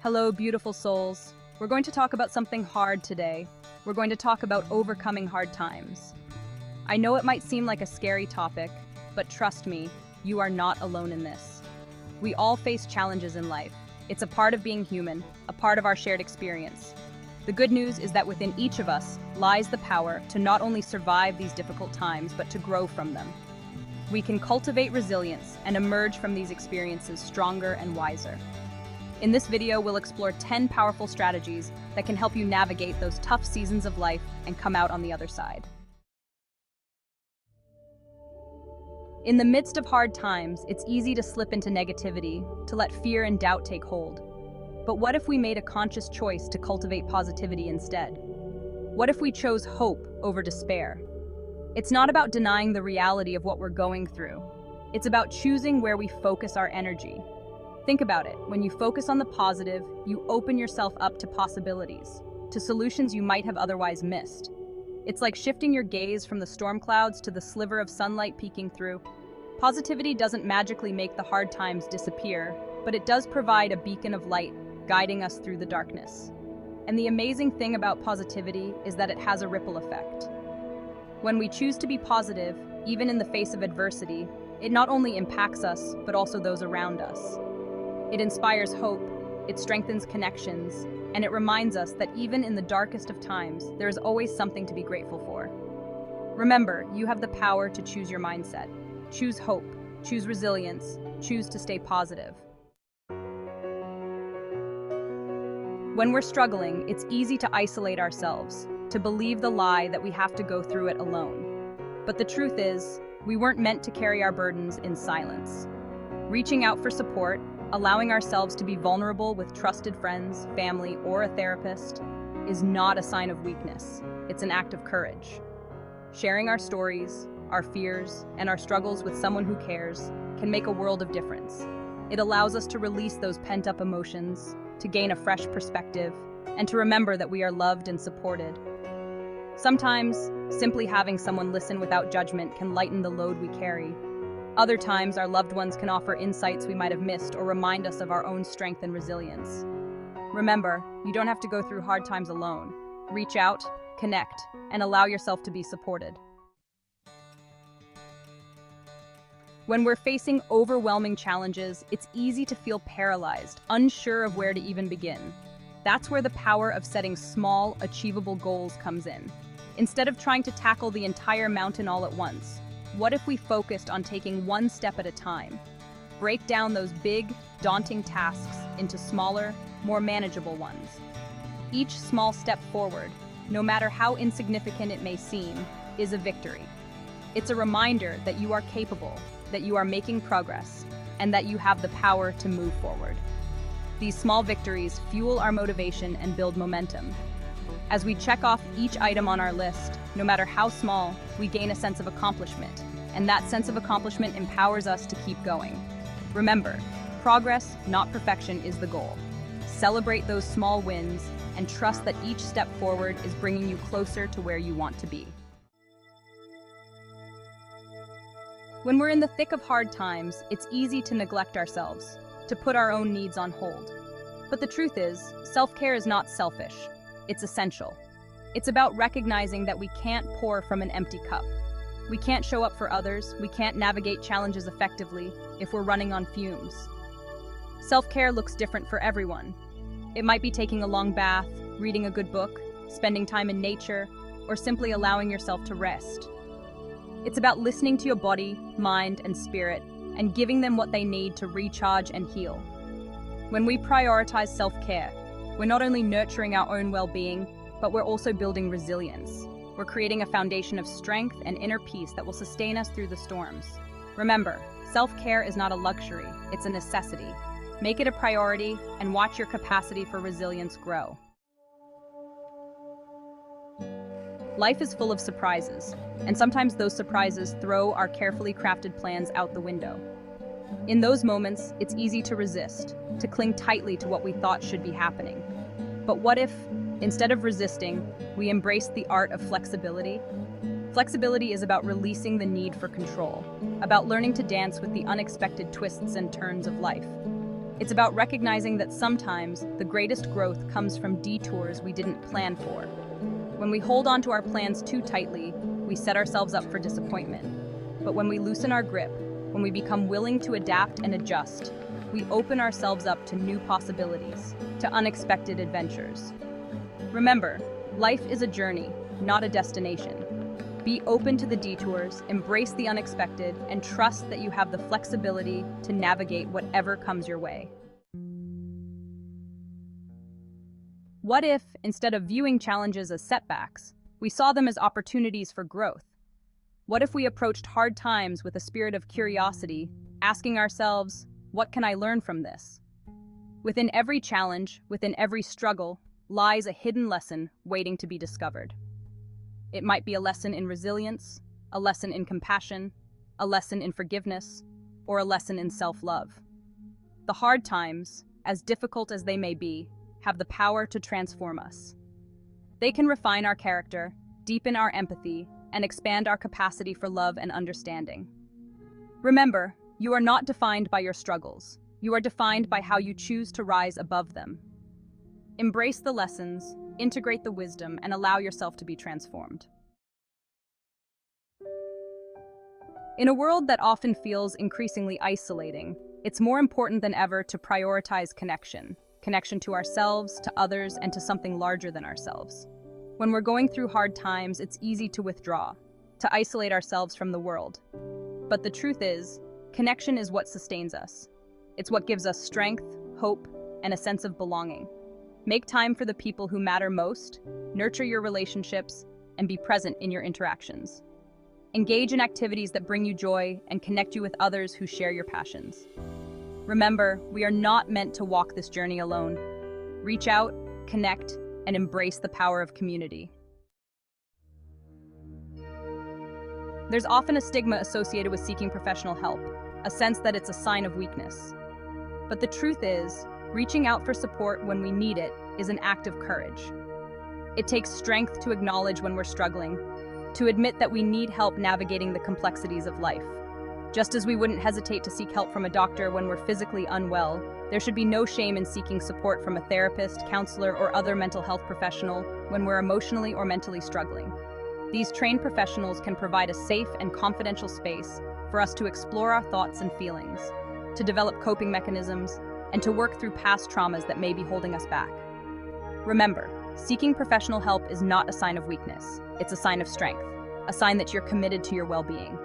Hello, beautiful souls. We're going to talk about something hard today. We're going to talk about overcoming hard times. I know it might seem like a scary topic, but trust me, you are not alone in this. We all face challenges in life. It's a part of being human, a part of our shared experience. The good news is that within each of us lies the power to not only survive these difficult times, but to grow from them. We can cultivate resilience and emerge from these experiences stronger and wiser. In this video, we'll explore 10 powerful strategies that can help you navigate those tough seasons of life and come out on the other side. In the midst of hard times, it's easy to slip into negativity, to let fear and doubt take hold. But what if we made a conscious choice to cultivate positivity instead? What if we chose hope over despair? It's not about denying the reality of what we're going through. It's about choosing where we focus our energy. Think about it. When you focus on the positive, you open yourself up to possibilities, to solutions you might have otherwise missed. It's like shifting your gaze from the storm clouds to the sliver of sunlight peeking through. Positivity doesn't magically make the hard times disappear, but it does provide a beacon of light, guiding us through the darkness. And the amazing thing about positivity is that it has a ripple effect. When we choose to be positive, even in the face of adversity, it not only impacts us, but also those around us. It inspires hope, it strengthens connections, and it reminds us that even in the darkest of times, there is always something to be grateful for. Remember, you have the power to choose your mindset. Choose hope, choose resilience, choose to stay positive. When we're struggling, it's easy to isolate ourselves, to believe the lie that we have to go through it alone. But the truth is, we weren't meant to carry our burdens in silence. Reaching out for support, allowing ourselves to be vulnerable with trusted friends, family, or a therapist is not a sign of weakness. It's an act of courage. Sharing our stories, our fears, and our struggles with someone who cares can make a world of difference. It allows us to release those pent-up emotions, to gain a fresh perspective, and to remember that we are loved and supported. Sometimes, simply having someone listen without judgment can lighten the load we carry. Other times, our loved ones can offer insights we might have missed or remind us of our own strength and resilience. Remember, you don't have to go through hard times alone. Reach out, connect, and allow yourself to be supported. When we're facing overwhelming challenges, it's easy to feel paralyzed, unsure of where to even begin. That's where the power of setting small, achievable goals comes in. Instead of trying to tackle the entire mountain all at once, what if we focused on taking one step at a time? Break down those big, daunting tasks into smaller, more manageable ones. Each small step forward, no matter how insignificant it may seem, is a victory. It's a reminder that you are capable, that you are making progress, and that you have the power to move forward. These small victories fuel our motivation and build momentum. As we check off each item on our list, no matter how small, we gain a sense of accomplishment, and that sense of accomplishment empowers us to keep going. Remember, progress, not perfection, is the goal. Celebrate those small wins and trust that each step forward is bringing you closer to where you want to be. When we're in the thick of hard times, it's easy to neglect ourselves, to put our own needs on hold. But the truth is, self-care is not selfish. It's essential. It's about recognizing that we can't pour from an empty cup. We can't show up for others, we can't navigate challenges effectively if we're running on fumes. Self-care looks different for everyone. It might be taking a long bath, reading a good book, spending time in nature, or simply allowing yourself to rest. It's about listening to your body, mind, and spirit, and giving them what they need to recharge and heal. When we prioritize self-care, we're not only nurturing our own well-being, but we're also building resilience. We're creating a foundation of strength and inner peace that will sustain us through the storms. Remember, self-care is not a luxury, it's a necessity. Make it a priority and watch your capacity for resilience grow. Life is full of surprises, and sometimes those surprises throw our carefully crafted plans out the window. In those moments, it's easy to resist, to cling tightly to what we thought should be happening. But what if, instead of resisting, we embrace the art of flexibility? Flexibility is about releasing the need for control, about learning to dance with the unexpected twists and turns of life. It's about recognizing that sometimes the greatest growth comes from detours we didn't plan for. When we hold on to our plans too tightly, we set ourselves up for disappointment. But when we loosen our grip, when we become willing to adapt and adjust, we open ourselves up to new possibilities, to unexpected adventures. Remember, life is a journey, not a destination. Be open to the detours, embrace the unexpected, and trust that you have the flexibility to navigate whatever comes your way. What if, instead of viewing challenges as setbacks, we saw them as opportunities for growth? What if we approached hard times with a spirit of curiosity, asking ourselves, what can I learn from this? Within every challenge, within every struggle, lies a hidden lesson waiting to be discovered. It might be a lesson in resilience, a lesson in compassion, a lesson in forgiveness, or a lesson in self-love. The hard times, as difficult as they may be, have the power to transform us. They can refine our character, deepen our empathy, and expand our capacity for love and understanding. Remember, you are not defined by your struggles. You are defined by how you choose to rise above them. Embrace the lessons, integrate the wisdom, and allow yourself to be transformed. In a world that often feels increasingly isolating, it's more important than ever to prioritize connection. Connection to ourselves, to others, and to something larger than ourselves. When we're going through hard times, it's easy to withdraw, to isolate ourselves from the world. But the truth is, connection is what sustains us. It's what gives us strength, hope, and a sense of belonging. Make time for the people who matter most, nurture your relationships, and be present in your interactions. Engage in activities that bring you joy and connect you with others who share your passions. Remember, we are not meant to walk this journey alone. Reach out, connect, and embrace the power of community. There's often a stigma associated with seeking professional help, a sense that it's a sign of weakness. But the truth is, reaching out for support when we need it is an act of courage. It takes strength to acknowledge when we're struggling, to admit that we need help navigating the complexities of life. Just as we wouldn't hesitate to seek help from a doctor when we're physically unwell, there should be no shame in seeking support from a therapist, counselor, or other mental health professional when we're emotionally or mentally struggling. These trained professionals can provide a safe and confidential space for us to explore our thoughts and feelings, to develop coping mechanisms, and to work through past traumas that may be holding us back. Remember, seeking professional help is not a sign of weakness. It's a sign of strength, a sign that you're committed to your well-being.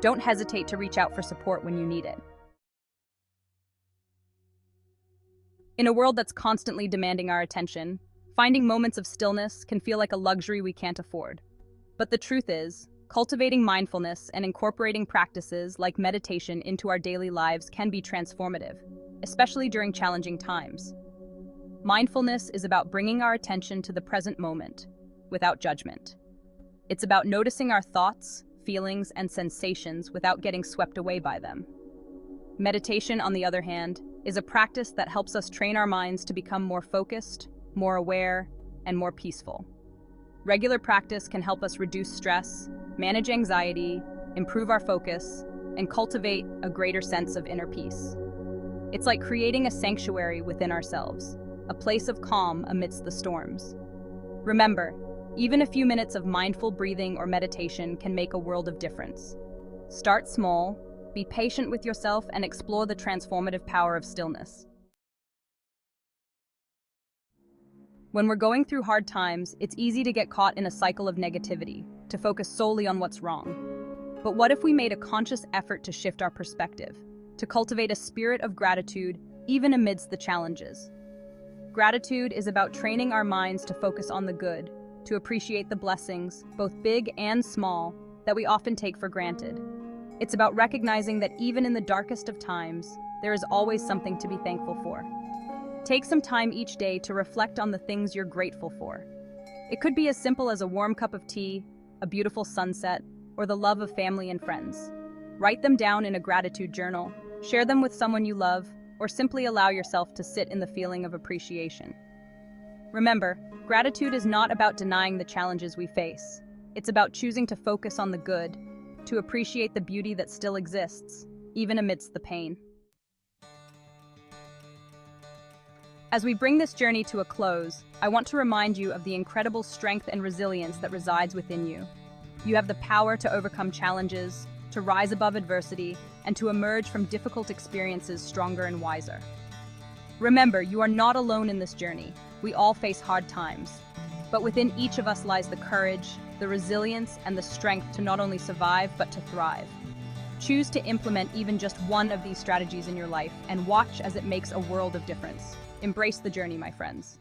Don't hesitate to reach out for support when you need it. In a world that's constantly demanding our attention, finding moments of stillness can feel like a luxury we can't afford. But the truth is, cultivating mindfulness and incorporating practices like meditation into our daily lives can be transformative, especially during challenging times. Mindfulness is about bringing our attention to the present moment, without judgment. It's about noticing our thoughts, feelings, and sensations without getting swept away by them. Meditation, on the other hand, is a practice that helps us train our minds to become more focused, more aware, and more peaceful. Regular practice can help us reduce stress, manage anxiety, improve our focus, and cultivate a greater sense of inner peace. It's like creating a sanctuary within ourselves, a place of calm amidst the storms. Remember, even a few minutes of mindful breathing or meditation can make a world of difference. Start small, be patient with yourself, and explore the transformative power of stillness. When we're going through hard times, it's easy to get caught in a cycle of negativity, to focus solely on what's wrong. But what if we made a conscious effort to shift our perspective, to cultivate a spirit of gratitude even amidst the challenges? Gratitude is about training our minds to focus on the good, to appreciate the blessings, both big and small, that we often take for granted. It's about recognizing that even in the darkest of times, there is always something to be thankful for. Take some time each day to reflect on the things you're grateful for. It could be as simple as a warm cup of tea, a beautiful sunset, or the love of family and friends. Write them down in a gratitude journal, share them with someone you love, or simply allow yourself to sit in the feeling of appreciation. Remember, gratitude is not about denying the challenges we face. It's about choosing to focus on the good, to appreciate the beauty that still exists, even amidst the pain. As we bring this journey to a close, I want to remind you of the incredible strength and resilience that resides within you. You have the power to overcome challenges, to rise above adversity, and to emerge from difficult experiences stronger and wiser. Remember, you are not alone in this journey. We all face hard times. But within each of us lies the courage, the resilience, and the strength to not only survive, but to thrive. Choose to implement even just one of these strategies in your life and watch as it makes a world of difference. Embrace the journey, my friends.